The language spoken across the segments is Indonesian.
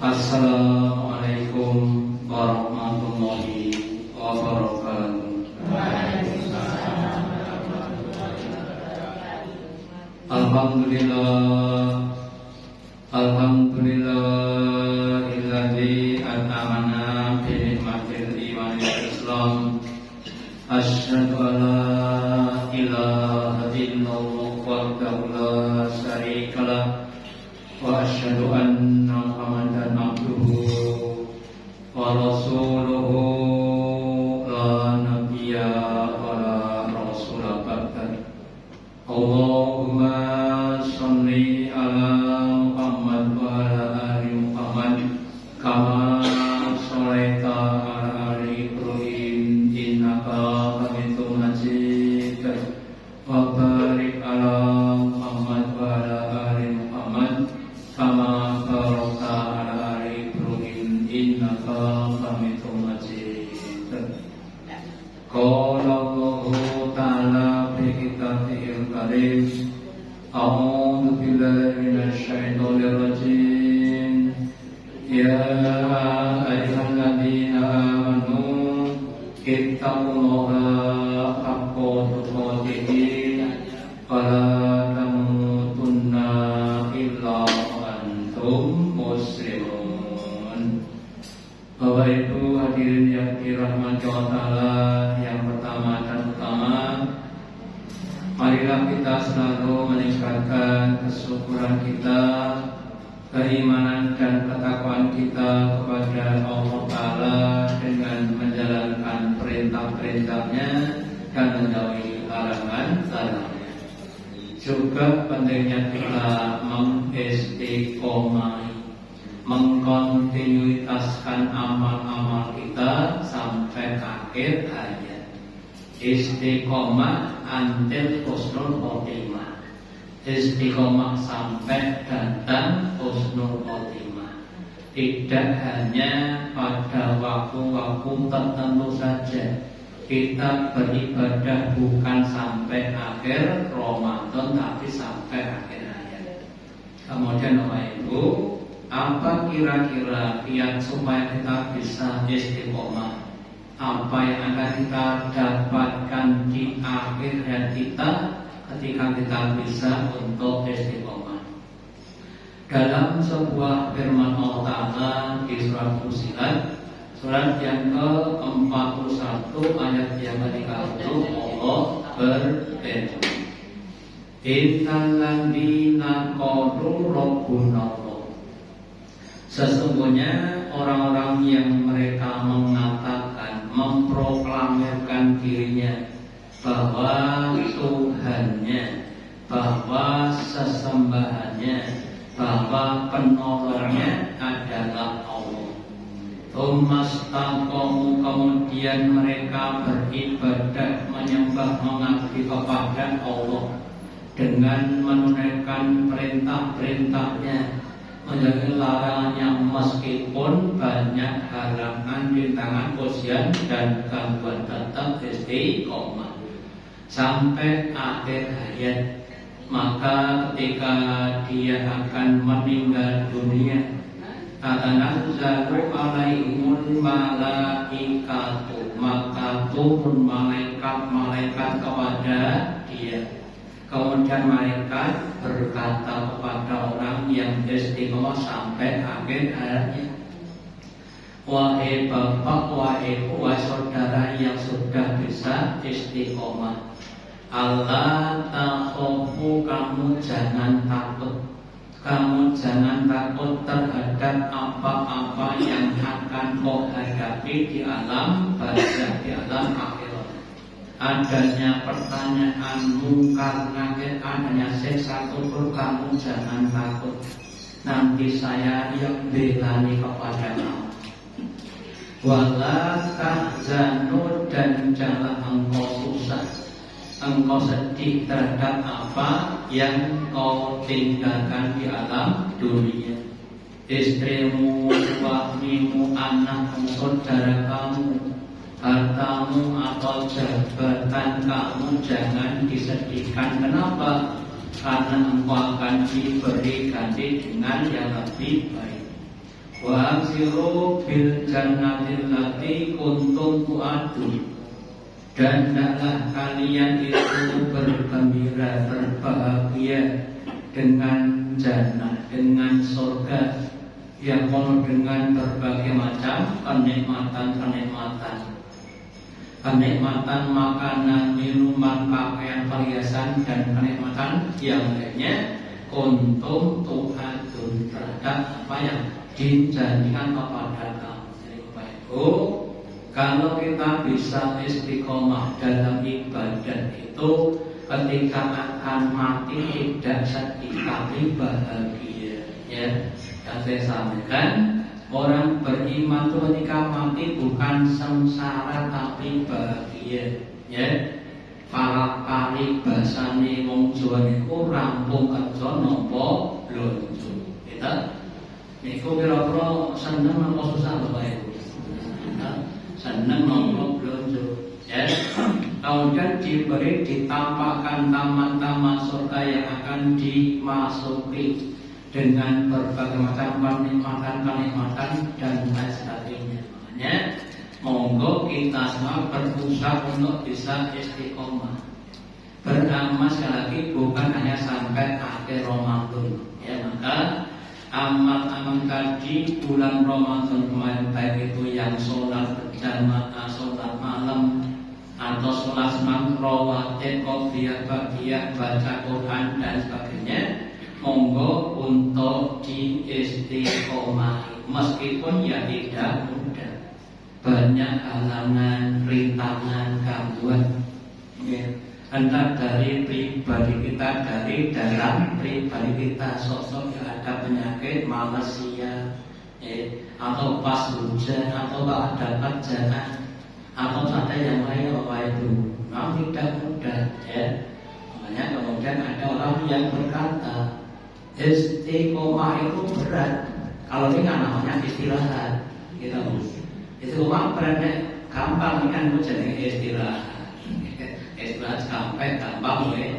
Assalamualaikum warahmatullahi wabarakatuh. Alhamdulillah, alhamdulillahilladzi an'amana bi ni'matil iman wal Islam. Asyhadu an la ilaha illallah wahdahu la syarika lah wa asyhadu anna Muhammadan abduhu wa rasuluhu la nabiyya wa la rasula ba'da. Allahumma sholli ala Muhammad wa ala ali Muhammad kama sholaita ala ali Ibrahim innaka Hamidum Majid wa barik ala Muhammad wa ala ali Muhammad kama barakta ala ali Ibrahim innaka Hamidum Majid. Qala Allahu ta'ala fi kitabihil karim, a'udzu billahi minasy syaithanir rajim. Ya ayyuhalladzina amanu ittaqullaha haqqa tuqatih wa la tamutunna illa wa antum muslimun. Bapak Ibu hadirin yang dirahmati Allah Ta'ala, yang pertama dan utama, marilah kita selalu meningkatkan kesyukuran kita, keimanan dan ketakwaan kita kepada Allah Ta'ala dengan menjalankan perintah-perintahnya dan menjauhi larangan-larangannya. Juga pentingnya kita mengistiqomah, mengkontinuitaskan amal-amal kita sampai akhir hayat. Istiqomah antil husnul khotimah, istiqomah sampai datang husnul khotimah. Tidak hanya pada waktu-waktu tertentu saja kita beribadah, bukan sampai akhir Ramadan tapi sampai akhir hayat. Kemudian Bapak Ibu, apa kira-kira kiat supaya kita bisa istiqomah? Apa yang akan kita dapatkan di akhir hayat kita ketika kita bisa untuk istiqomah? Dalam sebuah firman Allah Ta'ala di surat Fussilat, surat yang ke-41 ayat yang ke-30, Allah berfirman, Innal ladzina qalu rabbuna Allah. Sesungguhnya orang-orang yang mereka mengatakan, memproklamirkan dirinya bahwa Tuhannya, bahwa sesembahannya, bahwa penolongnya adalah Allah. Tsumastaqamu, kemudian mereka beribadah, menyembah, mengabdi kepada Allah dengan menunaikan perintah-perintahnya, menjauhi larangannya, meskipun banyak halangan, rintangan, ujian dan gangguan, tetap istiqomah sampai akhir hayat. Maka ketika dia akan meninggal dunia, tatanazzalu alaihimul malaikatu, maka turun malaikat-malaikat kepada dia. Kemudian malaikat berkata kepada orang yang istiqomah sampai akhir hayatnya, wahai bapak, wahai saudara yang sudah bisa istiqomah, Allah takhofu, kamu jangan takut. Kamu jangan takut terhadap apa-apa yang akan kau hadapi di alam barzakh, di alam akhirat. Adanya pertanyaan mungkar nakir, adanya siksa kubur, kamu jangan takut. Nanti saya yang belani kepada kamu. Wala tahzanu, dan jangan engkau susah, engkau sedih terhadap apa yang kau tinggalkan di alam dunia. Istrimu, suamimu, anakmu, saudara kamu, hartamu atau jabatan kamu jangan disedihkan. Kenapa? Karena engkau akan diberi ganti dengan yang lebih baik. Wa absiru bil jannatil lati kuntum tu'adun. Dan hendaklah kalian itu bergembira, berbahagia dengan jannah, dengan surga yang penuh dengan berbagai macam kenikmatan makanan, minuman, pakaian, perhiasan, dan kenikmatan yang lainnya. Kuntum tu'adun, terhadap apa yang dijanjikan kepada kamu. Jadi Bapak Ibu, kalau kita bisa istiqomah dalam ibadah itu, ketika akan mati tidak sedih tapi bahagia. Ya, yang saya sampaikan, orang beriman itu ketika mati bukan sengsara tapi bahagia. Ya, para kali basane wong Jawa niku rampung kerja nampa blonjo. Kita niku kira-kira seneng apa susah Bapak Ibu? Seneng nampa blonjo. Ya. Kemudian ditampakkan taman-taman surga yang akan dimasuki dengan berbagai macam kenikmatan dan lain sebagainya. Makanya monggo kita semua berusaha untuk bisa istiqomah. Beramal sekali lagi bukan hanya sampai akhir Ramadan. Ya, maka amal-amal tadi bulan Ramadan kemarin, baik itu yang sholat berjamaah, sholat malam, atau sholat sunat rawatib, qobliyah, ba'diyah, baca Quran dan sebagainya, monggo untuk diistiqomahi. Meskipun ya tidak mudah, banyak halangan, rintangan, gangguan, ya. Entah dari pribadi kita, dari dalam pribadi kita, sosok yang ada penyakit malasia, ya, atau pas hujan, atau ada kerjaan, atau ada yang lain Bapak Ibu, memang tidak mudah, ya. Makanya kemudian ada orang yang berkata istiqomah itu berat. Kalau ini kan namanya istirahat, gitu. Istiqomah berat, gampang kan jadi istirahat. Istirahat sampai gampang, ya.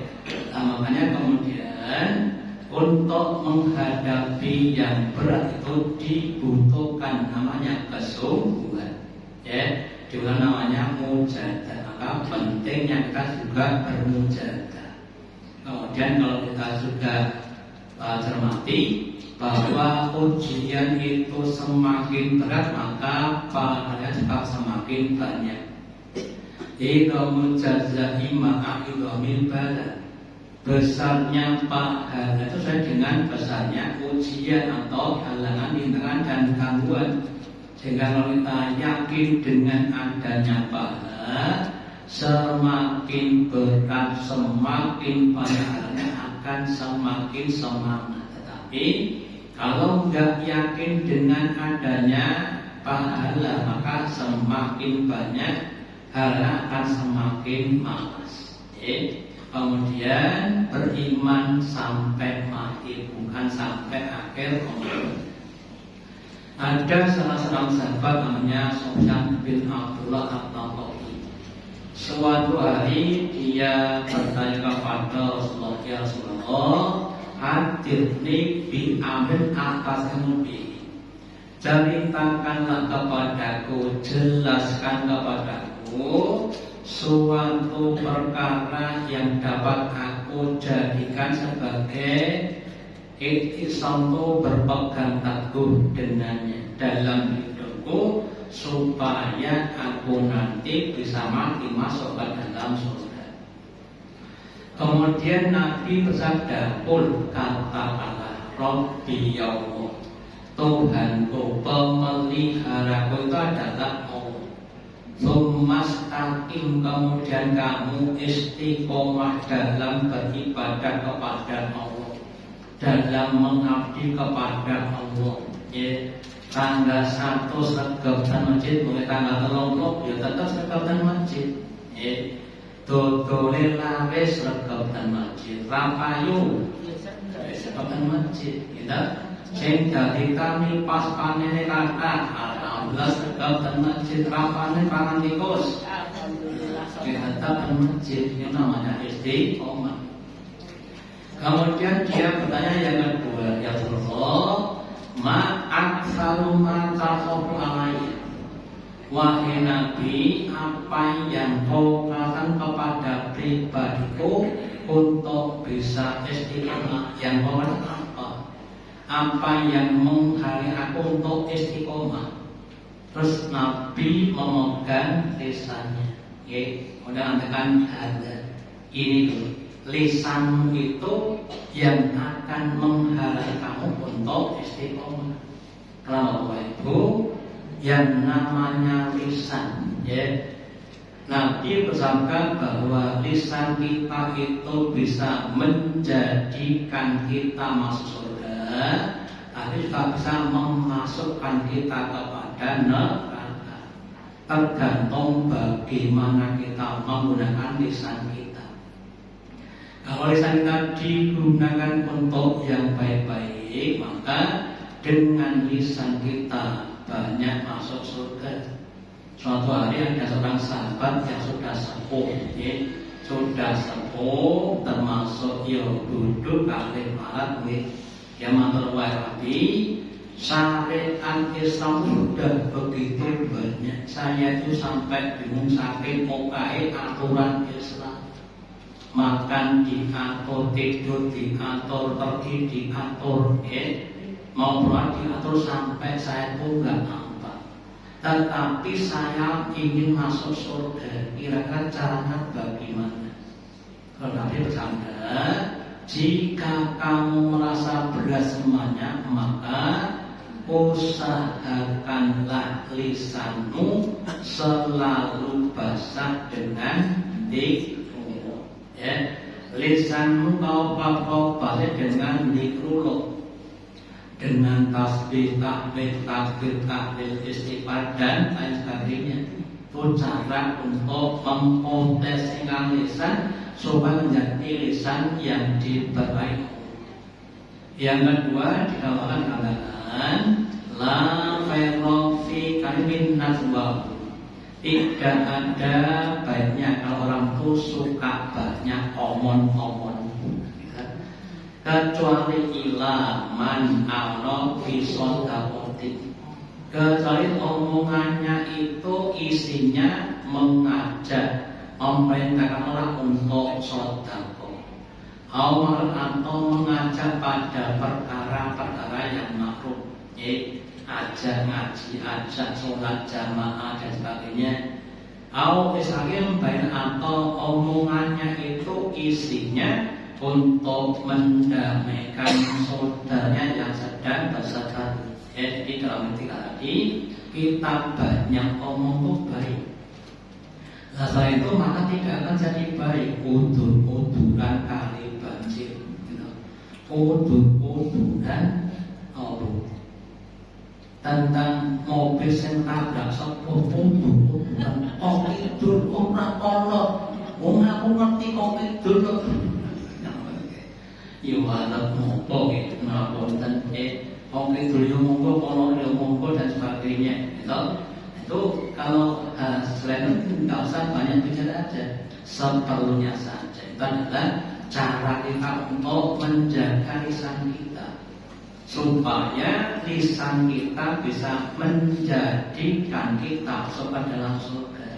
Nah, makanya kemudian untuk menghadapi yang berat itu dibutuhkan namanya kesungguhan, ya. Juga namanya mujahadah. Maka pentingnya kita juga bermujahadah. Kemudian kalau kita sudah cermati bahwa ujian itu semakin berat, maka pahalanya juga semakin banyak. Idhamul jazai ma'a idhamil bala. Besarnya pahala itu sesuai dengan besarnya ujian atau halangan, rintangan dan gangguan. Sehingga kalau kita yakin dengan adanya pahala, semakin berat, semakin banyak halnya akan semakin semangat. Tetapi kalau nggak yakin dengan adanya pahala, maka semakin banyak halnya akan semakin malas. Kemudian beriman sampai mati, bukan sampai akhir umur. Ada salah seorang sahabat namanya Sufyan bin Abdullah At-Taqi. Suatu hari dia bertanya kepada Rasulullah, ya Rasulullah, hadirni bi amin atas ilmu. Ceritakanlah kepadaku, jelaskan kepadaku suatu perkara yang dapat aku jadikan sebagai iktisam, berpegang teguh dengannya dalam hidupku, supaya aku nanti bisa mati masuk ke dalam surga. Kemudian Nabi bersabda, "Qul, katakanlah, Rabbi ya Allah, Tuhanku, pemeliharaku itu adalah Allah. Tsumastaqim, kemudian kamu istiqomah dalam beribadah kepada Allah, dalam mengabdi kepada Allah. Ya, tanggal 1 sregep dan masjid, mulai tanggal 30 ya tetap sregep dan masjid. Ya, dodole laris sregep dan masjid, rapayu sregep dan masjid. Kita sing dadi kami pas panene kathah, alhamdulillah sregep dan masjid, rapane pangan tikus. Alhamdulillah tetap dan masjid, itu namanya istiqomah. Kemudian dia bertanya yang kedua, ya Rasulullah, aksaru ma taqafu alaihi. Wahai Nabi, apa yang kau katakan kepada pribadiku untuk bisa istiqomah? Yang kau katakan apa? Apa yang menghalangi aku untuk istiqomah? Terus Nabi memegang lisannya. Kemudian katakan ada ini dulu. Lisanmu itu yang akan menghalangi kamu untuk istiqomah. Kenapa Bapak Ibu? Yang namanya lisan, Nabi bersabda bahwa lisan kita itu bisa menjadikan kita masuk surga, tapi juga bisa memasukkan kita kepada neraka. Tergantung bagaimana kita menggunakan lisan kita. Kalau lisan kita digunakan untuk yang baik-baik, maka dengan lisan kita banyak masuk surga. Suatu hari ada seorang sahabat yang sudah sepuh, termasuk duduk kali marat, dia matur wae Nabi, syariat Islam sudah begitu banyak. Saya itu sampai bingung saking pokai aturan Islam. Makan diatur, tidur diatur, pergi diatur, mau berdoa diatur sampai saya itu nggak nampak. Tetapi saya ingin masuk surga. Kira-kira caranya bagaimana? Kalau Nabi bersabda, jika kamu merasa berat semuanya, maka usahakanlah lisanmu selalu basah dengan zikrullah. Lisanmu kau basah dengan zikrullah, dengan tasbih, tahmid, takbir, tahlil, istighfar dan lain sebagainya. Itu cara untuk memposisikan lisan supaya menjadi lisan yang diperbaiki. Yang kedua dikatakan la khaira fi kalimin najwa. Tidak ada baiknya kalau orang itu suka banyak omong-omong, kecuali ilaman Allah bisodakotin, kecuali omongannya itu isinya mengajak, memerintahkan orang untuk sodako, atau mengajak pada perkara-perkara yang makruh, ajak ngaji, ajak sholat jamaah dan sebagainya. Atau omongannya itu isinya untuk mendamaikan saudaranya yang sedang bersedar. Jadi dalam arti tadi kita banyak omong itu baik. Setelah itu maka tidak akan jadi baik. Udur-uduran kali banjir, udur-uduran tentang mobil yang tabrak sepuh, udur-uduran kok tidur ora ono. Wong aku ngerti kok tidur. Yo anak mopo gitu, ngapunten wong itu yo monggo, kono yo monggo dan sebagainya. Itu kalau selain itu nggak usah banyak bicara aja, seperlunya saja. Itu adalah cara kita untuk menjaga lisan kita, supaya lisan kita bisa menjadikan kita masuk ke dalam surga.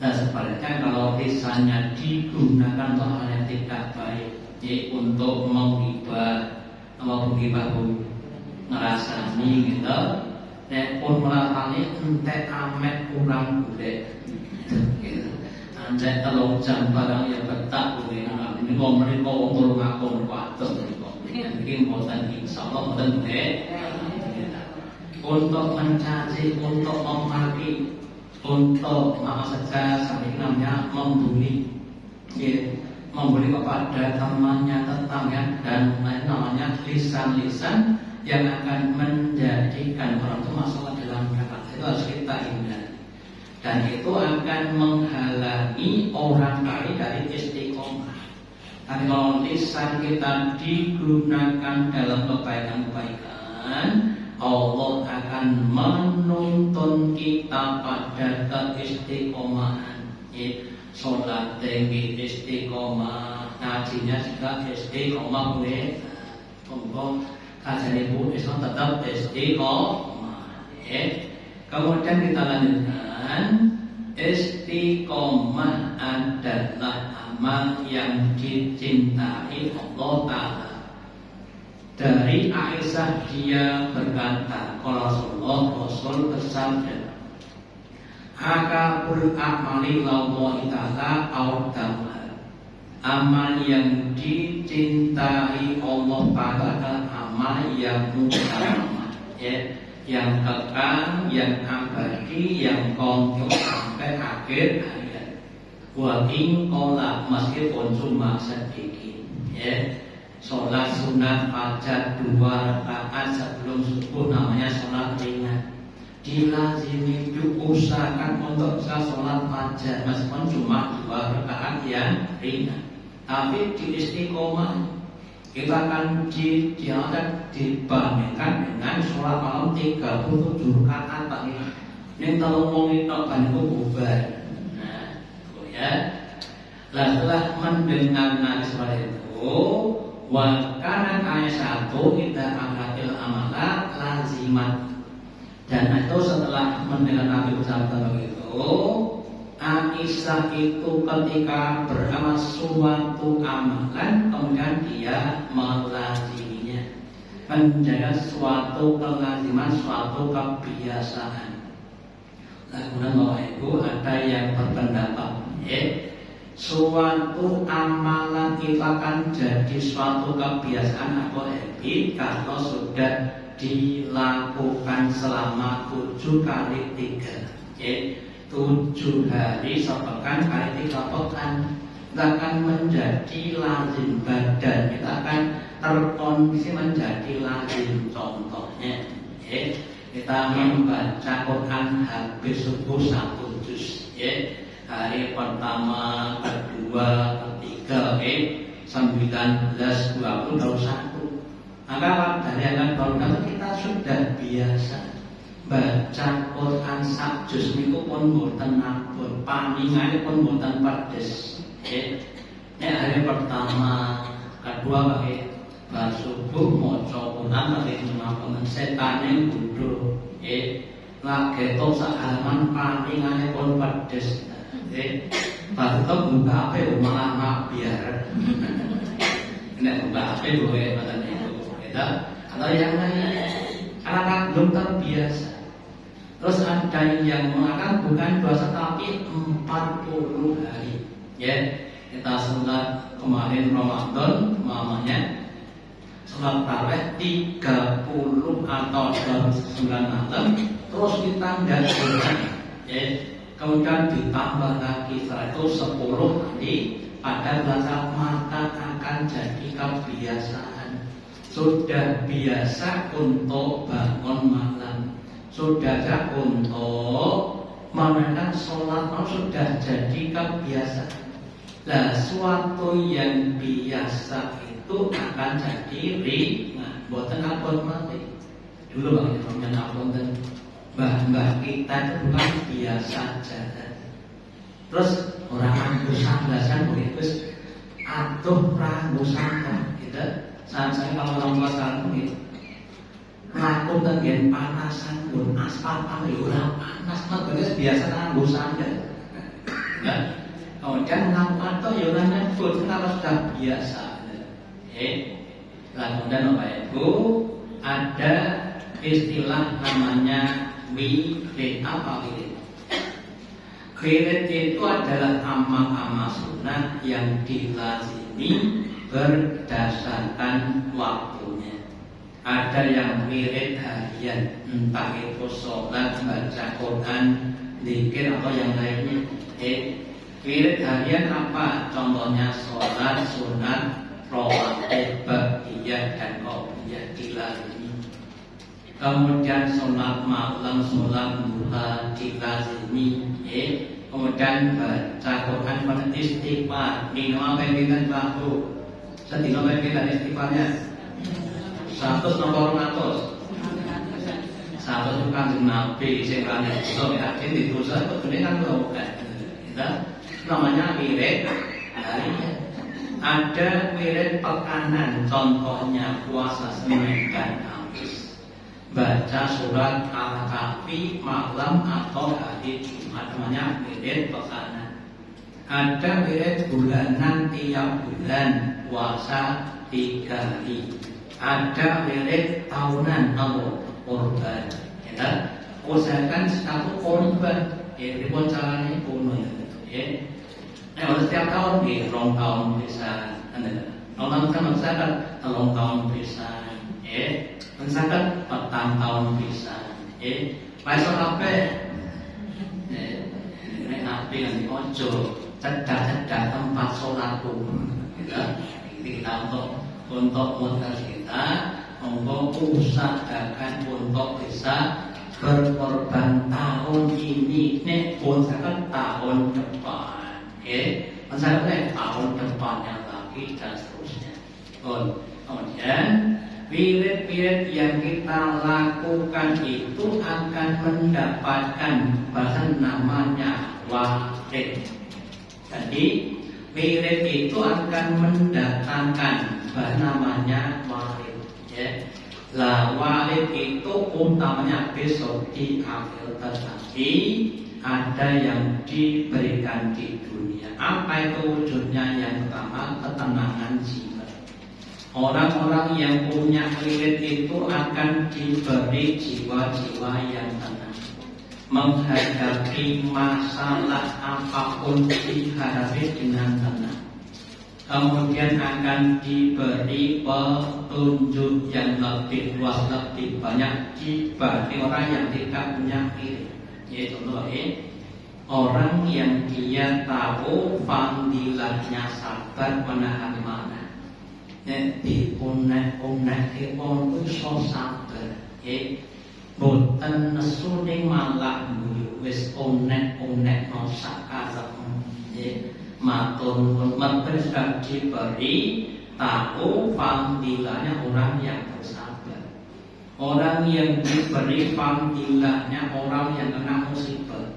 Dan sebaliknya kalau lisannya digunakan untuk hal yang tidak baik, untuk menghibah, ngerasani gitu, pun melatani entek amet kurang gede, gitu. Anjay telung jam barang ya betak gede, ini kau mereka ngomong ngakon kuatur, mungkin bosan insya Allah bosan gede. Untuk mencaci, untuk memaki, untuk maaf saja sampai namanya membuli, membuli kepada temannya, tetangganya dan lain namanya lisan-lisan yang akan menjadikan orang itu masuk ke dalam neraka. Itu harus kita hindari, dan itu akan menghalangi orang lain dari istiqomah. Tapi kalau lisan kita digunakan dalam kebaikan-kebaikan, Allah akan menuntun kita pada keistiqomahan. Sholat tinggi istiqomah, ngajinya juga istiqomah. Ibu Islam tetap istiqomah. Kemudian kita lanjutkan, istiqomah adalah amal yang dicintai Allah Ta'ala. Dari Aisyah dia berkata, kalau Rasul bersabda, akabul amali lallahi ta'ala awdamah. Amal yang dicintai Allah Ta'ala adalah amal yang utama, yang kekal, yang abadi, yang kontinu sampai akhir hayat. Wa in qala, meskipun cuma sedikit, sholat sunat fajar 2 rakaat sebelum subuh namanya sholat ringan. Dilazimi, diusahakan untuk bisa sholat fajar meskipun cuma 2 rakaat yang ringan. Tapi di istiqomah kita akan dibandingkan dengan sholat malam 37 rakaat Pak. Ini kalau mau kita bandingkan bubar. Nah, setelah mendengar Nabi seperti itu, wa kana Aisyatu idza amratil amala lazimat. Dan itu setelah mendengar Nabi bersabda begitu, Aisyah itu ketika beramal suatu amalan kemudian dia melaziminya, menjaga suatu kelaziman, suatu kebiasaan. Kemudian Bapak Ibu ada yang berpendapat, suatu amalan itu akan jadi suatu kebiasaan atau habit kalau sudah dilakukan selama 7 kali 3, 7 hari sepekan kali 3 pekan, kita akan menjadi lazim, badan kita akan terkondisi menjadi lazim. Contohnya, kita membaca Quran habis subuh 1 juz, hari pertama, kedua, ketiga, 19, 20, 21. Maka dari yang baru kita sudah biasa baca Quran sak juz niku pun mboten ampun, paningane pun mboten pedes. Hari pertama, kedua pakai bar subuh maca Quran pakai menapa setane gundul. Lagi to sak halaman paningane pun pedes. Baru to buka HP malah mak biar. Nek buka HP boleh badan itu. Atau yang lain karena belum terbiasa. Terus ada yang mengatakan bukan puasa tapi 40 hari. Kita sholat kemarin Ramadan, mamanya sholat tarawih 30 atau 29 malam, terus ditambah bulan, kemudian ditambah lagi setelah itu 10 hari pada bulan, maka akan jadi kebiasaan. Sudah biasa untuk bangun malam, sudah untuk menunaikan sholat malam, sudah jadi kebiasaan. Nah, suatu yang biasa itu akan jadi ringan. Buatan apun mati. Dulu bang, apun dan mbah kita itu bukan biasa jalan. Terus orang anggusan belasan begitu, atuh ranggusan gitu. Saat saya kalau orang tua sekarang begitu, aku tengen panasan pun aspal pamela panas banget biasa anggusan kan. Kemudian ngapain tuh yurannya pun kalau sudah biasa. Kemudian Bapak Ibu ada istilah namanya wirid. Apa wirid? Wirid itu adalah amal-amal sunnah yang dilazimi berdasarkan waktunya. Ada yang wirid harian, entah itu sholat, baca Quran, zikir atau yang lainnya. Wirid harian apa? Contohnya sholat sunat, rawatib, baqiyah dan qabliyah dilazimi. Kemudian sholat malam, sholat duha dilazimi. Kemudian baca Quran pada istighfar. Ini apa yang kita lakukan? Sedih apa yang kita istighfarnya? 100 nomor 100. 100 itu kan Nabi sekarang itu ya, ini dosa itu kan bukan. Kita namanya wirid harian. ada wirid pekanan, contohnya puasa Senin dan Kamis, baca surat Al-Kahfi malam atau hari Jumat, namanya wirid pekanan. Ada wirid bulanan tiap bulan, puasa 3 hari. Ada wirid tahunan atau korban. Ya, usahakan satu korban. Jadi pun caranya kuno. Ya, nah setiap tahun di rong tahun bisa. Orang kan misalkan 3 tahun bisa. Ya, misalkan 4 tahun bisa. Ya, pasal apa? Ini nabi yang ojo. Cedak-cedak tempat sholatku, kita untuk modal kita, untuk usahakan untuk bisa berkorban tahun ini, nih usahakan tahun depan, misalnya tahun depannya lagi dan seterusnya. Kemudian wirid-wirid yang kita lakukan itu akan mendapatkan bahan namanya warid. Jadi wirid itu akan mendatangkan namanya warid. Ya. Lah warid itu utamanya besok di akhir tetapi ada yang diberikan di dunia. Apa itu wujudnya? Yang pertama, ketenangan jiwa. Orang-orang yang punya wirid itu akan diberi jiwa-jiwa yang tenang, menghadapi masalah apapun dihadapi dengan tenang. Kemudian akan diberi petunjuk yang lebih luas, lebih banyak dibanding orang yang tidak punya wirid. Yaitu orang yang dia tahu fadilahnya sabar menahan marah. Di unek-unek di itu so sabar. Boten nesu ning malah guyu wis onek-onek no sakarep matur nuwun sudah diberi tahu fadilahnya orang yang bersabar, orang yang diberi fadilahnya orang yang kena musibah.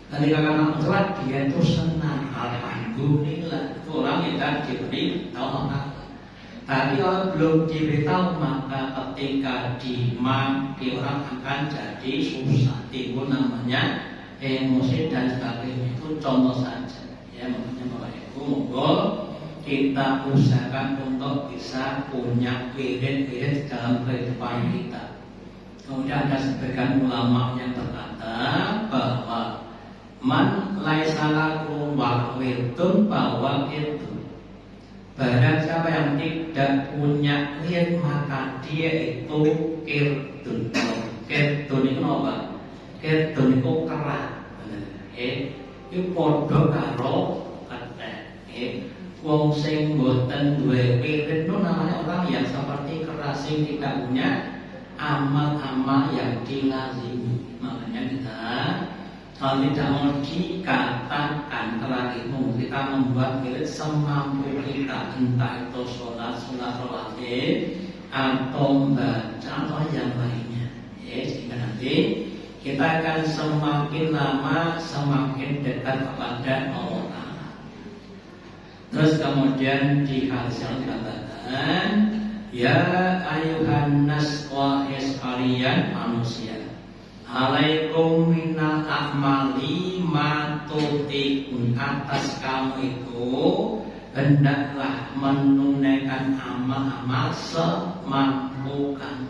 Ketika kena musibah dia itu senang, alhamdulillah. Orang yang diberi tahu tapi kalau belum diberitahu maka ketika dimaki orang akan jadi susah, timbul namanya emosi dan sebagainya. Itu contoh saja. Ya, makanya Bapak Ibu, monggo kita usahakan untuk bisa punya wirid-wirid dalam kehidupan kita. Kemudian ada sebagian ulama yang berkata bahwa man laisalahu wirdun bahwa itu barang siapa yang tidak punya wirid maka dia itu kirdun. Kirdun itu apa? Kirdun itu kerah. Itu podo karo kethek. Wong sing boten duwe wirid itu namanya orang yang seperti kerah, sing tidak punya amal-amal yang dilazimi. Makanya kita kalau tidak mau dikatakan terakhirmu, kita membuat wirid semampu kita, entah itu sholat rawatib atau baca atau yang lainnya. Sehingga nanti kita akan semakin lama semakin dekat kepada Allah. Terus kemudian di hadis yang dikatakan, ya ayuhan nas wahai sekalian manusia, alaikum minal a'mali matutikun, atas kamu itu hendaklah menunaikan amal-amal semampu kamu.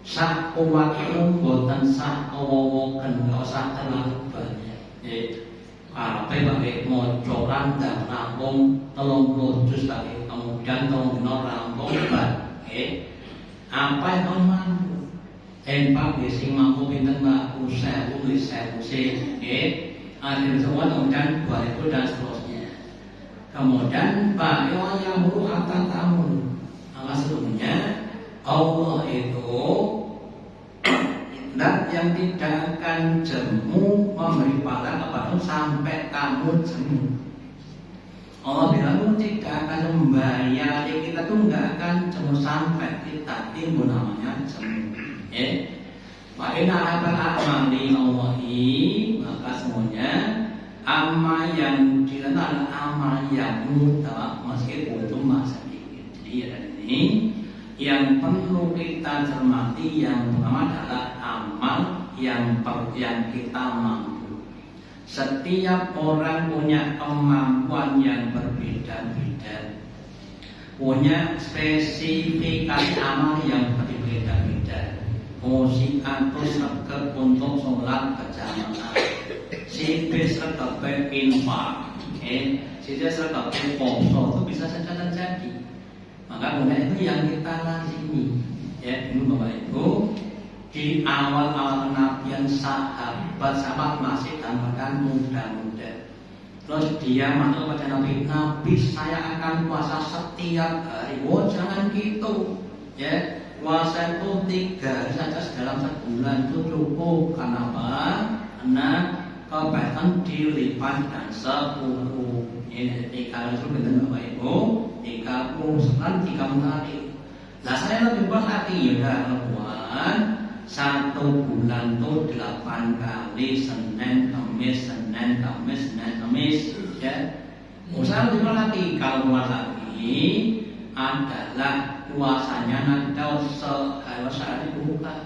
Sak kuwatmu boten sak kewowoken, gak usah terlalu banyak. Karepe pakai mocoran dan rampung 30 juz tadi, kemudian kemudian rampung ban. Apa yang kamu mampu? Pak sing mampu pinten Mbak usaha sing akhir semua kemudian 2000 dan seterusnya. Kemudian Pak yang buruk atas kamu. Maka sebelumnya Allah itu dan yang tidak akan jemu memberi pahala kepadamu sampai kamu jemu. Allah bilang tidak akan membayar kita tuh nggak akan jemu sampai kita timbul namanya jemu. Wa inna abal a'mali Allahi, maka semuanya amal yang dikenal amal yang mutlak meskipun cuma sedikit. Jadi ada ini yang perlu kita cermati. Yang pertama adalah amal yang kita mampu. Setiap orang punya kemampuan yang berbeda-beda, punya spesifikasi amal yang berbeda-beda. Si atau sergap untuk sholat berjamaah, si B sergap infak, si D sergap poso, itu bisa saja terjadi. Maka kemudian itu yang kita lazimi. Ya, dulu Bapak Ibu, di awal-awal kenabian sahabat masih dalam keadaan muda-muda. Terus dia masuk kepada Nabi, saya akan puasa setiap hari. Oh, jangan gitu, ya. Puasa itu 3 hari saja dalam sebulan itu cukup. Kenapa? Karena kebaikan dilipat dan 10. Ini 3 hari itu benar Bapak Ibu, 30 kali. Nah saya lebih buat lagi ya udah 1 bulan itu 8 kali, Senin, Kamis, Senin, Kamis, Senin, Kamis, ya. Usaha lebih lagi kalau lagi adalah puasanya nanti sehari buka.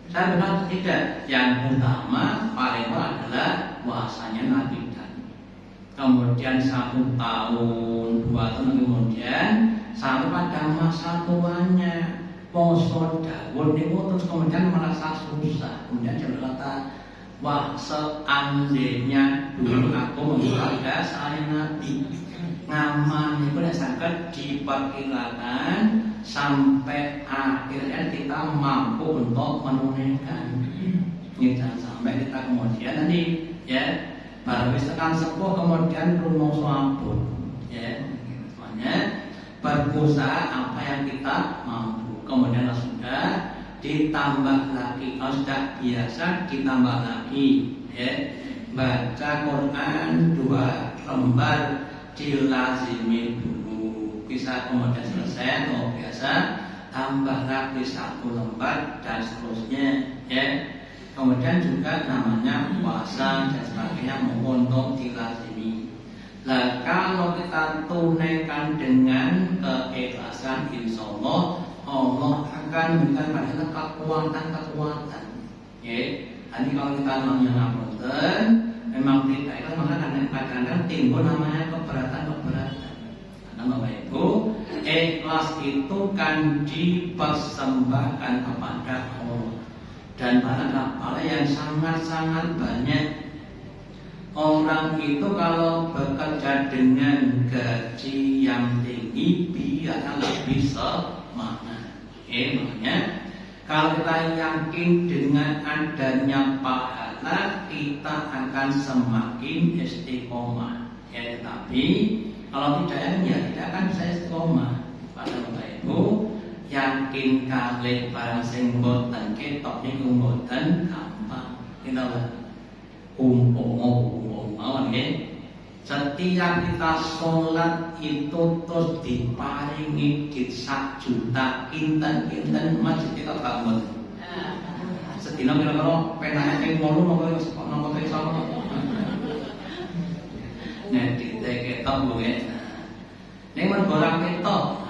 Saya bilang tidak. Yang utama paling adalah puasanya Nabi dan kemudian 1 tahun, 2 tahun kemudian sampai pada masa tuanya poso Daud itu terus kemudian merasa susah. Kemudian dia berkata, wah seandainya dulu aku mengibadah saya Nabi, ngaman itu sangat diperkirakan sampai akhirnya kita mampu untuk menunaikan. Jangan sampai kita kemudian nanti ya baru tekan sepuh kemudian rumah suapun, ya semuanya berusaha apa yang kita mampu. Kemudian sudah ditambah lagi, kalau sudah biasa ditambah lagi, ya baca Quran 2 lembar dilazimi dulu, bisa kemudian selesai atau biasa tambah lagi 1 lembar dan seterusnya, ya. Kemudian juga namanya puasa dan sebagainya untuk dilazimi. Nah kalau kita tunaikan dengan keikhlasan, insya Allah akan memberikan pada kekuatan. Ya, nanti kalau kita namanya ngapunten, memang tidak itu maka kadang-kadang timbul namanya keberatan. Karena Bapak Ibu, ikhlas itu kan dipersembahkan kepada Allah. Dan pada yang sangat-sangat banyak orang itu kalau bekerja dengan gaji yang tinggi biasanya lebih semangat. Makanya kalau kita yakin dengan adanya pahala, kita akan semakin istiqomah. Ya, tetapi kalau tidak tidak akan bisa istiqomah. Pada Bapak Ibu, yakin kalih barang sing mboten ketok niku mboten gampang. Kita umpama nggih. Setiap kita sholat itu terus diparingi duit 1 juta kinten masjid kita bangun. Sedina kira-kira penake ping 8 napa ping 9. Nek diketok nggih. Ning mergo ora ketok,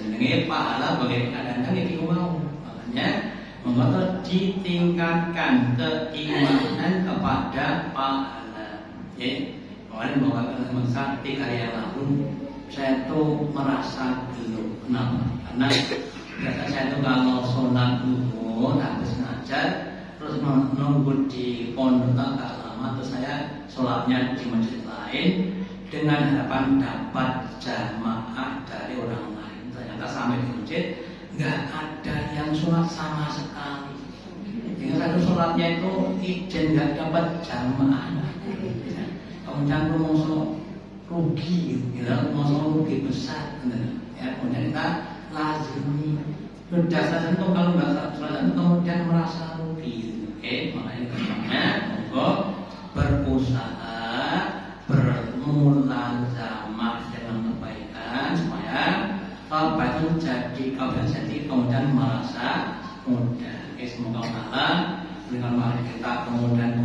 jenenge pahala bagi kadang-kadang iki mau. Makanya mengapa ditingkatkan keimanan kepada pahala. Kemarin bawa sakti hari yang lalu, saya tuh merasa dulu. Kenapa? Karena kata saya tuh kalau sholat duhur habis ngajar, terus nunggu di pondok agak lama, terus saya sholatnya di masjid lain dengan harapan dapat jamaah dari orang lain. Ternyata sampai di masjid nggak ada yang sholat sama sekali. Yang satu sholatnya itu izin nggak dapat jamaah. Kemudian rumah rugi, rugi besar, ya. Kemudian kita lazimi. Berdasarkan itu kalau nggak sholat kemudian merasa rugi, makanya berusaha bermulazamah dengan kebaikan supaya kebaikan jadi kemudian merasa mudah. Semoga Allah dengan mari kita kemudian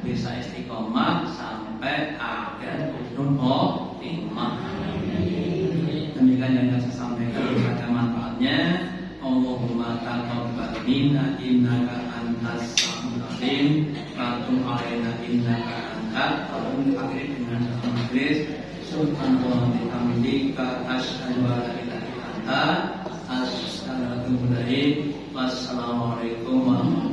bisa istiqomah sampai akhir husnul khotimah. Demikian yang saya sampaikan, ada manfaatnya. Allahumma taqabbal minna innaka antas samiul alim wa tub alaina innaka antat tawwabur rahim. Dengan majlis subhanallah wa bihamdika asyhadu an la ilaha illa anta astaghfiruka wa atubu ilaik. Wassalamualaikum warahmatullahi wabarakatuh.